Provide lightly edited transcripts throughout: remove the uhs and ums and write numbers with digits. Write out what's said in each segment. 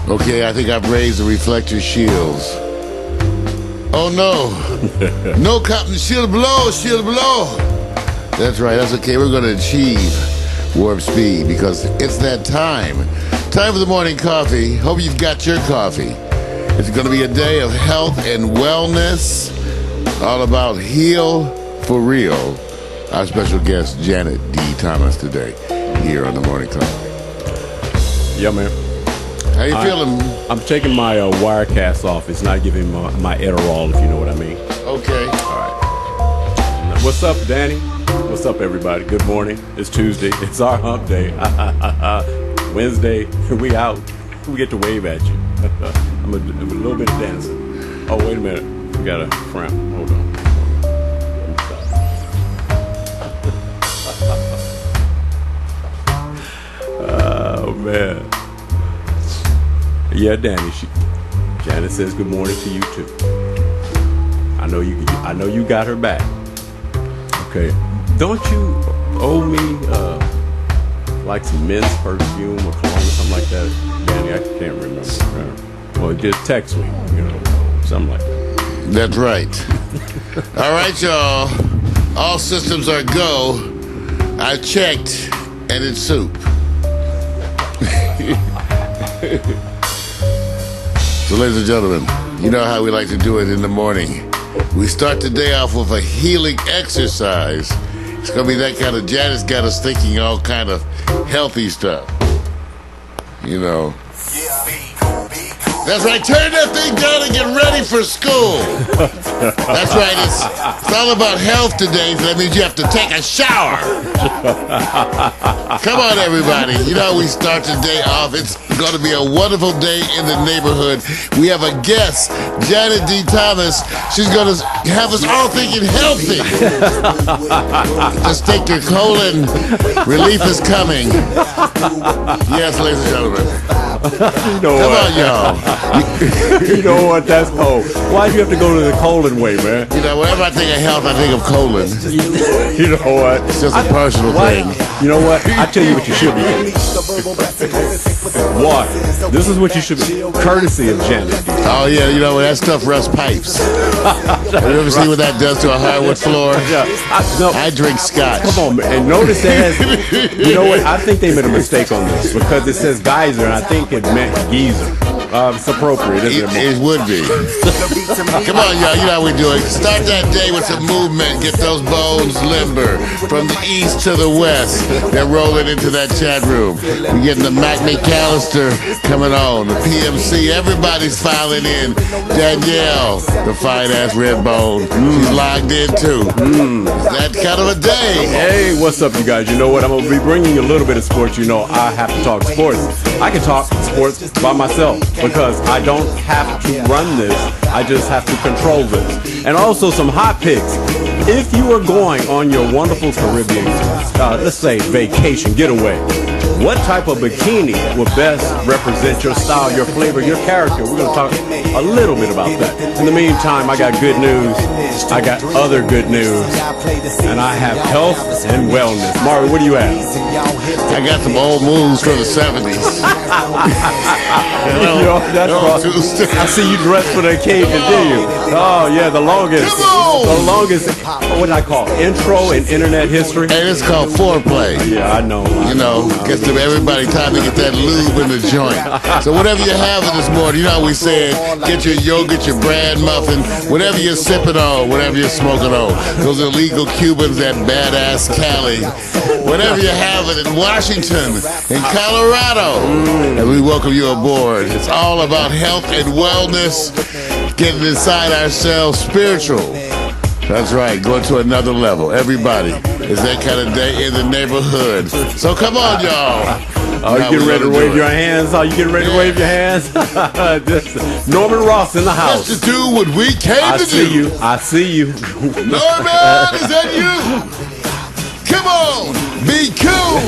Okay, I think I've raised the reflector shields. Oh no! No, Captain, shield below! That's right, that's okay. We're going to achieve warp speed because it's that time. Time for the morning coffee. Hope you've got your coffee. It's going to be a day of health and wellness, all about heal for real. Our special guest, Janet D. Thomas, today here on the morning coffee. Yeah, man. How you feeling? I'm taking my Wirecast off. It's not giving my Adderall, if you know what I mean. Okay. All right. What's up, Danny? What's up, everybody? Good morning. It's Tuesday. It's our hump day. Wednesday, we out. We get to wave at you. I'm a little bit of dancing. Oh, wait a minute. We got a cramp. Hold on. Let me stop. Oh, man. Yeah, Danny. Janet says good morning to you too. I know you got her back. Okay. Don't you owe me like some men's perfume or cologne or something like that, Danny? I can't remember. Well, just text me, something like that. That's right. All right, y'all. All systems are go. I checked, and it's soup. So, ladies and gentlemen, you know how we like to do it in the morning. We start the day off with a healing exercise. It's going to be that kind of, Janet's got us thinking all kind of healthy stuff. That's right, turn that thing down and get ready for school. That's right, it's all about health today, so that means you have to take a shower. Come on, everybody. We start the day off. It's going to be a wonderful day in the neighborhood. We have a guest, Janet D. Thomas. She's going to have us all thinking healthy. Just take your colon. Relief is coming. Yes, ladies and gentlemen. Come on, y'all. You know what? That's cold. Why do you have to go to the colon way, man? Whenever I think of health, I think of colon. You know what? It's just a personal thing. You know what? I tell you what you should be doing. What? This is what you should be. Courtesy of Janet. Oh, yeah. That stuff rusts pipes. Have you ever seen what that does to a hardwood floor? Yeah. I drink scotch. Come on, man. And notice that you know what? I think they made a mistake on this because it says geyser, and I think it meant geezer. It's appropriate, isn't it? It would be. Come on, y'all. You know how we do it. Start that day with some movement. Get those bones limber. From the east to the west, they're rolling into that chat room. We're getting the Mac McAllister coming on. The PMC, everybody's filing in. Danielle, the fine-ass red bone. She's logged in, too. It's that kind of a day. Hey, what's up, you guys? You know what? I'm going to be bringing you a little bit of sports. I have to talk sports. I can talk sports by myself because I don't have to run this. I just have to control this. And also some hot picks. If you are going on your wonderful Caribbean, let's say vacation, getaway, what type of bikini will best represent your style, your flavor, your character? We're going to talk a little bit about that. In the meantime, I got good news. I got other good news. And I have health and wellness. Mari, what do you have? I got some old moves from the 70s. That's right. I see you dressed for the occasion, do you? Oh, yeah, the longest. Come on! The longest, what do I call intro in internet history? And it's called foreplay. Yeah, I know. Gets to everybody time to get that lube in the joint. So whatever you're having this morning, how we said, get your yogurt, your bran muffin, whatever you're sipping on, whatever you're smoking on. Those illegal Cubans at badass Cali. Whatever you're having in Washington, in Colorado. And we welcome you aboard. It's all about health and wellness, getting inside ourselves spiritual. That's right, going to another level. Everybody is that kind of day in the neighborhood. So come on, y'all. Oh, you getting ready to wave your hands? Oh, you getting ready to wave your hands? Norman Ross in the house. Just to do what we came to do. I see you. Norman, is that you? Come on, be cool.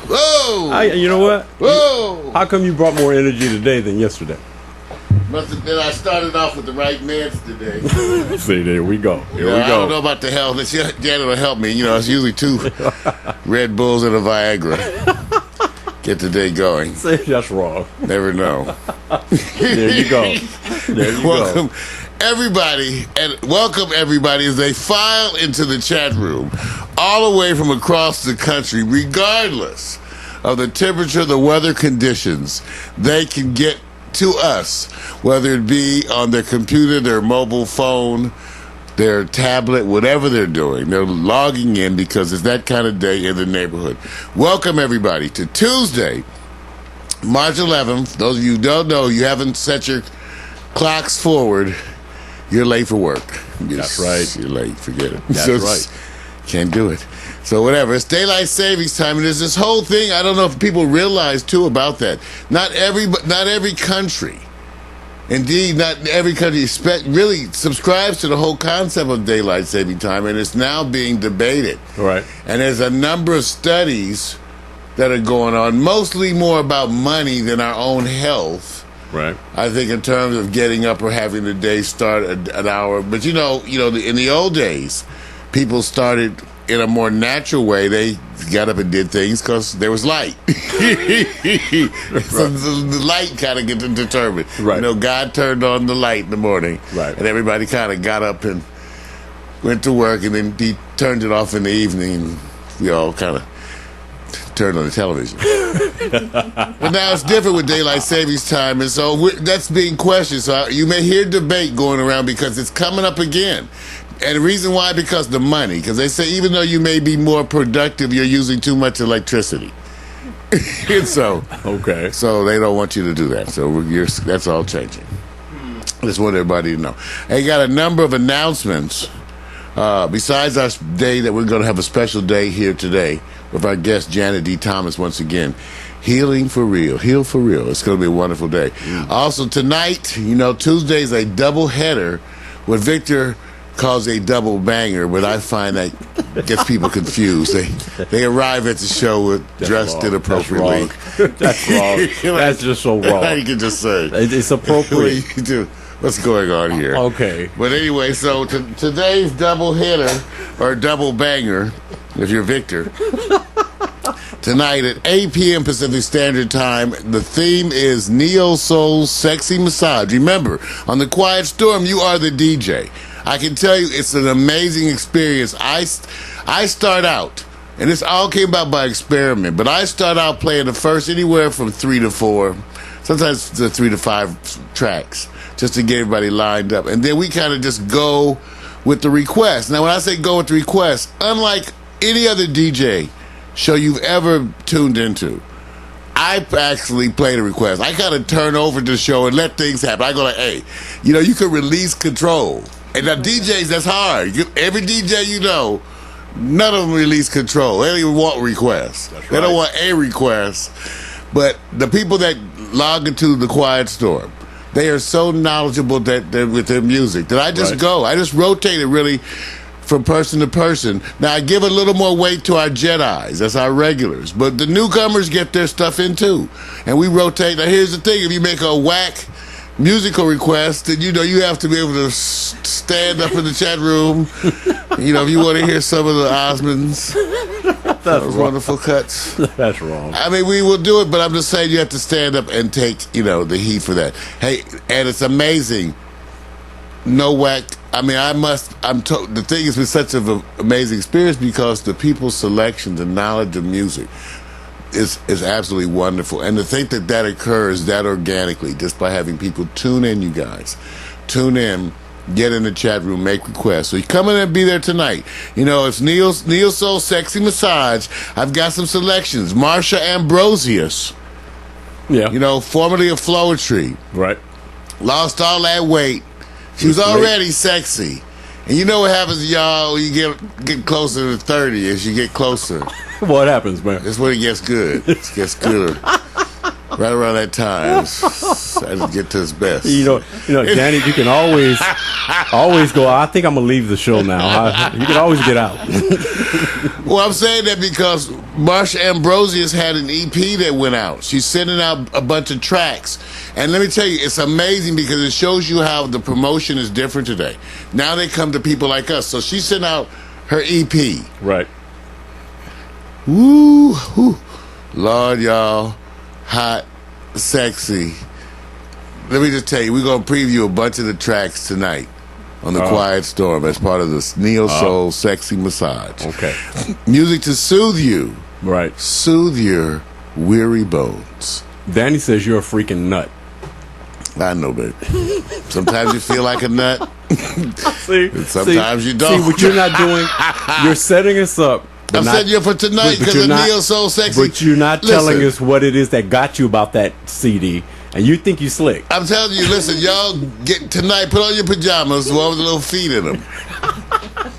Whoa. You know what? Whoa. How come you brought more energy today than yesterday? Must have been I started off with the right meds today. See, there we go. Here we go. I don't know about the health. Janet will help me. It's usually 2 Red Bulls and a Viagra. Get the day going. See, that's wrong. Never know. There you go. There you Welcome go. everybody, and welcome everybody as they file into the chat room all the way from across the country, regardless of the temperature, the weather conditions. They can get to us, whether it be on their computer, their mobile phone, their tablet, whatever they're doing. They're logging in because it's that kind of day in the neighborhood. Welcome everybody to Tuesday, March 11th. Those of you who don't know, you haven't set your clocks forward, you're late for work. That's right. You're late. Forget it. That's right. Can't do it. So whatever. It's daylight savings time, and there's this whole thing. I don't know if people realize too about that. Not every country, indeed, not every country really subscribes to the whole concept of daylight saving time, and it's now being debated. Right. And there's a number of studies that are going on, mostly more about money than our own health. Right. I think in terms of getting up or having the day start an hour. But in the old days, people started in a more natural way. They got up and did things because there was light. So the light kind of gets determined. Right. God turned on the light in the morning. Right. And everybody kind of got up and went to work, and then he turned it off in the evening, and we all kind of turned on the television. But now it's different with daylight savings time, and so that's being questioned. So you may hear debate going around because it's coming up again. And the reason why, because the money. Because they say even though you may be more productive, you're using too much electricity. And so they don't want you to do that. So that's all changing. Just want everybody to know. They got a number of announcements. Besides our day that we're going to have a special day here today with our guest Janet D. Thomas once again. Healing for real. Heal for real. It's going to be a wonderful day. Also tonight, Tuesday's a double header with Victor calls a double banger, but I find that gets people confused. They arrive at the show dressed inappropriately. That's wrong. That's just so wrong. You can just say it's appropriate. What's going on here? Okay. But anyway, so today's double hitter or double banger, if you're Victor, tonight at 8 p.m. Pacific Standard Time, the theme is Neo Soul Sexy Massage. Remember, on the Quiet Storm, you are the DJ. I can tell you it's an amazing experience. I start out, and this all came about by experiment, but I start out playing the first anywhere from 3 to 4, sometimes the 3 to 5 tracks, just to get everybody lined up. And then we kind of just go with the request. Now, when I say go with the request, unlike any other DJ show you've ever tuned into, I actually play the request. I kind of turn over the show and let things happen. I go like, hey, you can release control. And now DJs, that's hard. Every DJ none of them release control. They don't even want requests. That's right. They don't want a request. But the people that log into the Quiet Storm, they are so knowledgeable with their music that I just go. I just rotate it really from person to person. Now, I give a little more weight to our Jedis. That's our regulars. But the newcomers get their stuff in, too. And we rotate. Now, here's the thing. If you make a whack musical request, then you have to be able to stand up in the chat room. If you want to hear some of the Osmonds, those wonderful cuts. That's wrong. I mean, we will do it, but I'm just saying you have to stand up and take, the heat for that. Hey, and it's amazing. No whack. I mean, the thing has been such an amazing experience because the people's selection, the knowledge of music is absolutely wonderful. And to think that occurs that organically just by having people tune in, you guys. Tune in, get in the chat room, make requests. So you come in and be there tonight. It's Neo Soul Sexy Massage. I've got some selections. Marsha Ambrosius. Yeah. Formerly of Flowetry. Right. Lost all that weight. She was already sexy. And you know what happens, y'all, you get closer to 30 as you get closer. What happens, man? That's when it gets good. It gets good. Right around that time, I just get to its best. Danny, you can always go, I think I'm going to leave the show now. You can always get out. Well, I'm saying that because Marsha Ambrosius had an EP that went out. She's sending out a bunch of tracks. And let me tell you, it's amazing because it shows you how the promotion is different today. Now they come to people like us. So she sent out her EP. Right. Woo. Lord, y'all. Hot, sexy. let me just tell you, we're going to preview a bunch of the tracks tonight on the Quiet Storm as part of this Neo Soul Sexy Massage. Okay. Music to soothe you. Right. Soothe your weary bones. Danny says you're a freaking nut. I know, baby. Sometimes you feel like a nut. Sometimes you don't. See, what you're not doing, you're setting us up. I'm setting you up for tonight because of Neo Soul Sexy. But you're not telling us what it is that got you about that CD, and you think you slick. I'm telling you, listen, y'all get tonight, put on your pajamas, one with the little feet in them.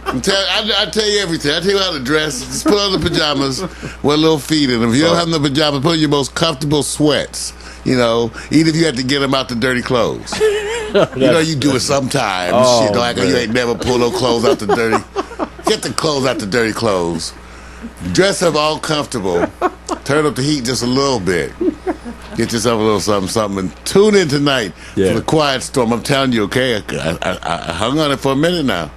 I tell you everything. I tell you how to dress. Just put on the pajamas with little feet in them. If you don't have no pajamas, put on your most comfortable sweats. You know, even if you have to get them out the dirty clothes. You know, you do it sometimes. Oh, shit, like you ain't never pulled no clothes out the dirty. Get the clothes out the dirty clothes. Dress up all comfortable. Turn up the heat just a little bit. Get yourself a little something, and tune in tonight for the Quiet Storm. I'm telling you, okay? I hung on it for a minute now.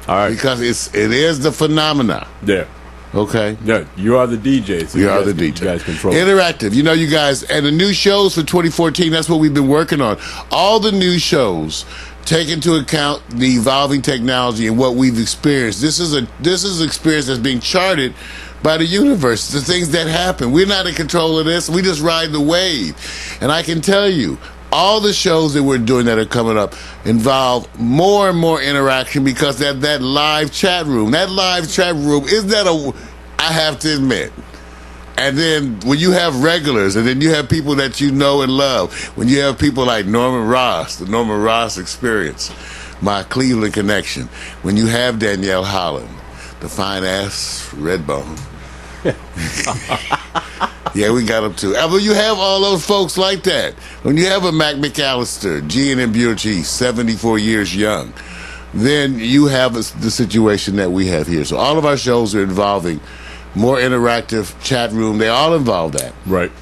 All right. Because it is the phenomena. Yeah. Okay. Yeah, you are the DJ. So you are the DJ. You guys control Interactive. You know, you guys, and the new shows for 2014, that's what we've been working on. All the new shows take into account the evolving technology and what we've experienced. This is an experience that's being charted by the universe, the things that happen. We're not in control of this. We just ride the wave. And I can tell you, all the shows that we're doing that are coming up involve more and more interaction because that live chat room is that I have to admit. And then when you have regulars and then you have people that you know and love, when you have people like Norman Ross, the Norman Ross Experience, my Cleveland connection, when you have Danielle Holland, the fine-ass Redbone. Yeah, we got them too. But you have all those folks like that. When you have a Mac McAllister, G&M Buick, 74 years young, then you have the situation that we have here. So all of our shows are involving more interactive chat room. They all involve that. Right.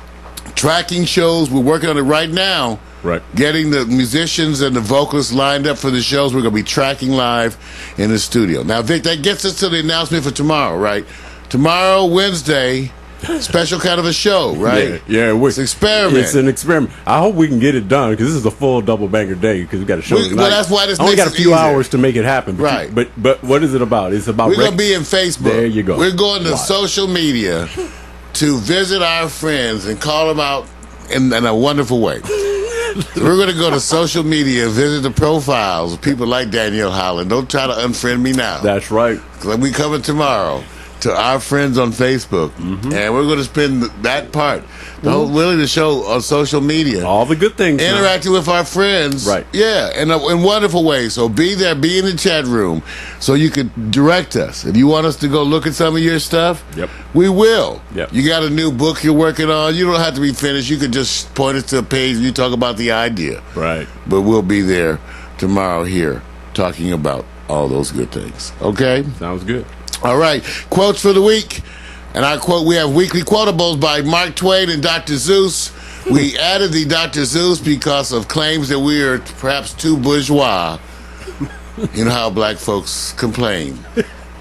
Tracking shows, we're working on it right now. Right. Getting the musicians and the vocalists lined up for the shows. We're going to be tracking live in the studio. Now, Vic, that gets us to the announcement for tomorrow, right? Tomorrow, Wednesday, special kind of a show, right? Yeah, it's an experiment. It's an experiment. I hope we can get it done because this is a full double banger day because we got a show tonight. Well, that's why this only makes got a few easier. hours to make it happen. Right. But what is it about? It's about we're going to be in Facebook. There you go. We're going to social media to visit our friends and call them out in a wonderful way. We're going to go to social media, visit the profiles of people like Danielle Holland. Don't try to unfriend me now. That's right. Because we coming tomorrow to our friends on Facebook, and we're going to spend that part, the whole really the show on social media. All the good things. Interacting with our friends. Right. Yeah, in wonderful ways. So be there, be in the chat room, so you can direct us. If you want us to go look at some of your stuff, we will. Yep. You got a new book you're working on, you don't have to be finished. You can just point us to a page and you talk about the idea. Right. But we'll be there tomorrow here talking about all those good things. Okay? Sounds good. All right, quotes for the week. And our quote, we have weekly quotables by Mark Twain and Dr. Zeus. We added the Dr. Zeus because of claims that we are perhaps too bourgeois. You know how black folks complain.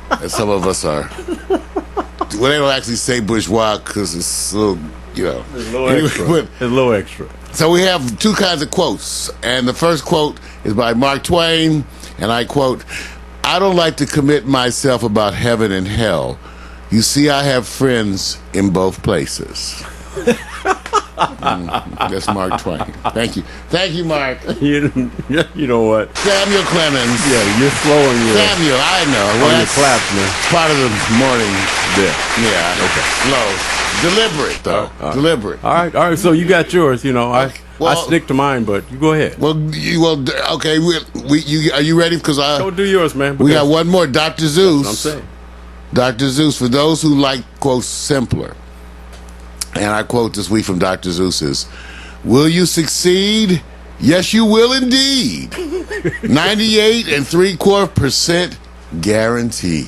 And some of us are. Well, they don't actually say bourgeois because it's a little, you know. It's a little extra. It's a little extra. So we have two kinds of quotes. And the first quote is by Mark Twain. And I quote, I don't like to commit myself about heaven and hell. You see, I have friends in both places. That's Mark Twain. Thank you. Thank you, Mark. You know what? Samuel Clemens. Yeah, you're slowing your... Samuel, I know. Well, your claps, man. Part of the morning. Yeah. Okay. Slow. Deliberate, though. Deliberate. All right. So you got yours. You know, I stick to mine, but you go ahead. Okay. Are you ready? Because Go do yours, man. We got one more. Dr. Zeus. I'm saying. Dr. Zeus, for those who like, quote, simpler. And I quote this week from Dr. Zeus is, will you succeed? Yes, you will indeed. 98.75% guaranteed.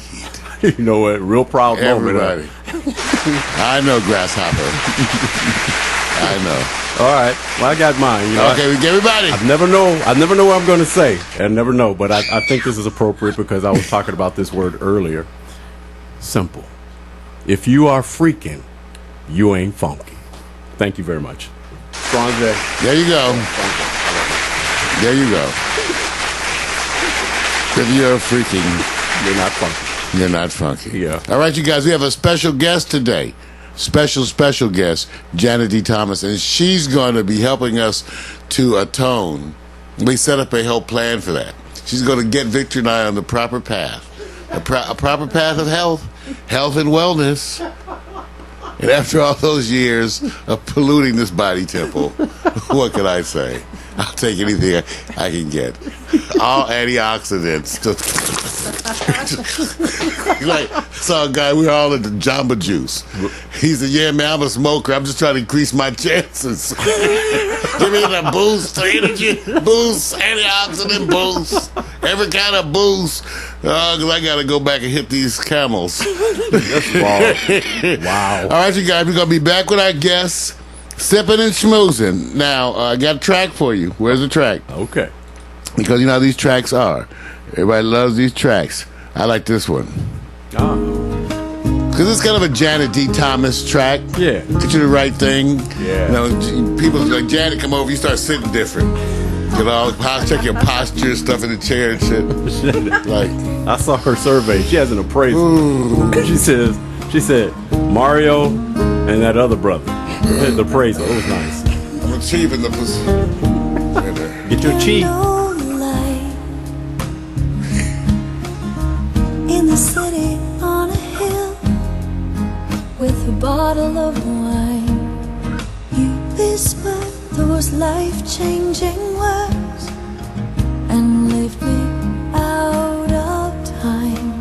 You know what? Real proud Everybody. moment. I know, Grasshopper. I know. All right. Well, I got mine. You know, okay, everybody. I never know what I'm going to say. I never know, but I think this is appropriate because I was talking about this word earlier. Simple. If you are freaking, you ain't funky. Thank you very much. Strong day. There you go. There you go. If you're freaking, You're not funky. you're not funky. Yeah. All right, you guys, we have a special guest today. Special guest, Janet D. Thomas, and she's going to be helping us to atone. We set up a whole plan for that. She's going to get Victor and I on the proper path, a proper path of health and wellness. And after all those years of polluting this body temple, what can I say? I'll take anything I can get. All antioxidants. Like, I saw a guy, we were all into Jamba Juice. He said, yeah, man, I'm a smoker. I'm just trying to increase my chances. Give me the boost, energy boost, antioxidant boost, every kind of boost. Because I got to go back and hit these camels. Wow. All right, you guys, we're going to be back with our guests, sipping and schmoozing. Now, I got a track for you. Where's the track? Okay. Because you know how these tracks are. Everybody loves these tracks. I like this one. Ah. Because it's kind of a Janet D. Thomas track. Yeah. Get you the right thing. Yeah. You know, people like, Janet, come over, you start sitting different. You know, check your posture, stuff in the chair and shit. Like, I saw her survey. She has an appraisal. She said, Mario and that other brother. The appraisal. It was nice. I'm achieving the position. Get your cheat. In the city on a hill with a bottle of wine, you whisper those life-changing words and lift me out of time.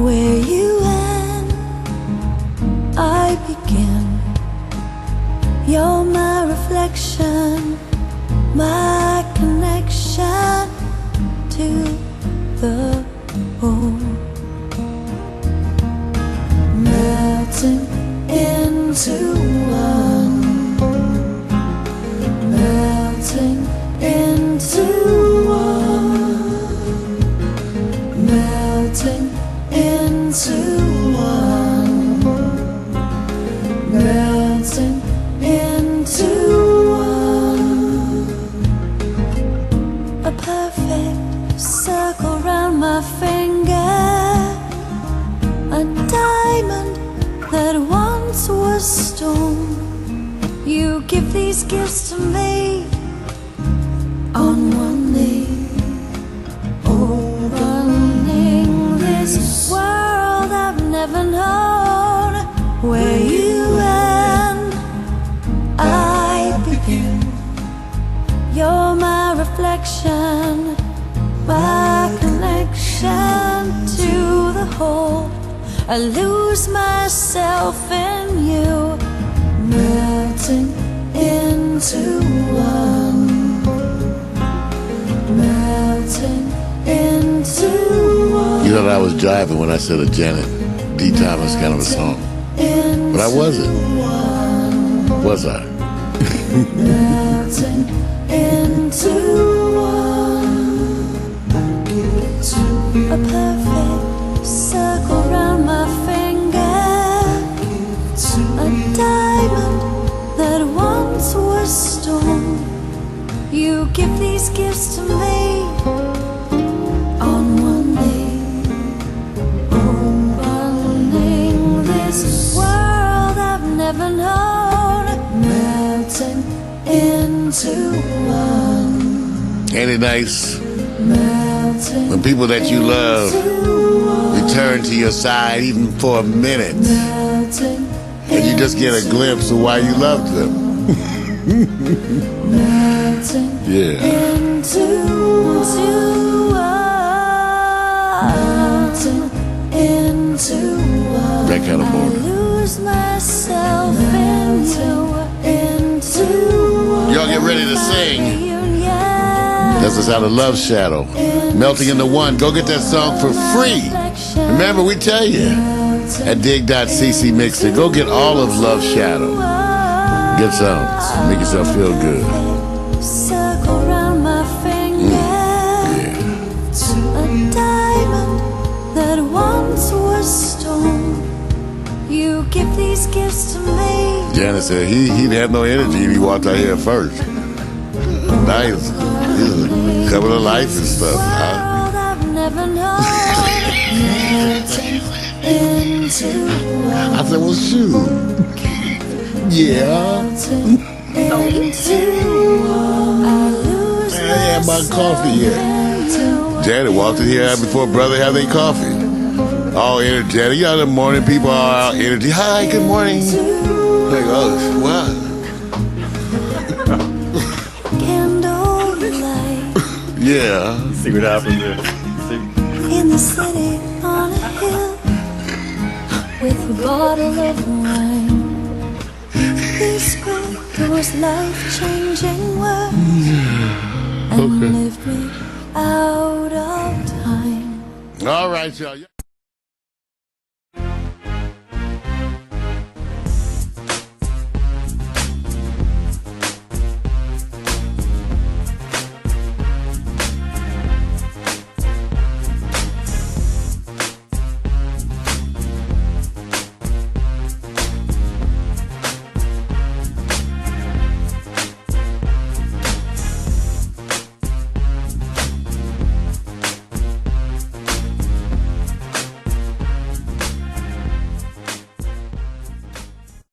Where you end, I begin. You're my reflection, my connection to the whole, melting into one, melting into one, melting into one, melting into one, a perfect circle round my finger, a diamond that once was stone. You give these gifts to me on one knee, opening this world I've never known. Where you end, I begin. You're my reflection, my connection to the whole. I lose myself in you, melting into one, melting into one. You know that I was driving when I said a Janet D. Thomas kind of a song. But I wasn't. Was I? Melting into one, a perfect circle round my finger, a diamond that once was stone. You give these gifts to me on one knee, opening this world I've never known, melting into one. Ain't it nice Melting when people that you love return to your side even for a minute melting and you just get a glimpse of why you loved them? melting Yeah. into one. That kind of I moment. lose myself in you, into one. Y'all get ready to sing. Reunion. That's the sound of Love Shadow. Melting into one. Go get that song for free. Remember, we tell you at dig.cc Mixer, go get all of Love Shadow. Get some. Make yourself feel good. Circle round my finger, Yeah. a diamond that once was stone. You give these gifts to me. Janet said he'd have no energy if he walked out here first. nice. Coming to life and stuff, huh? World I've never known. Into I said, well, shoot. Yeah. I had my coffee yet. Janet walked in here before brother had their coffee. All energetic. You know, the morning people are all energy. Hi, good morning. Like, oh, wow. Candlelight Yeah. See what happens there. See? in the city on a hill with a bottle of wine. He spoke those life-changing words and lived me out of time. All right, y'all.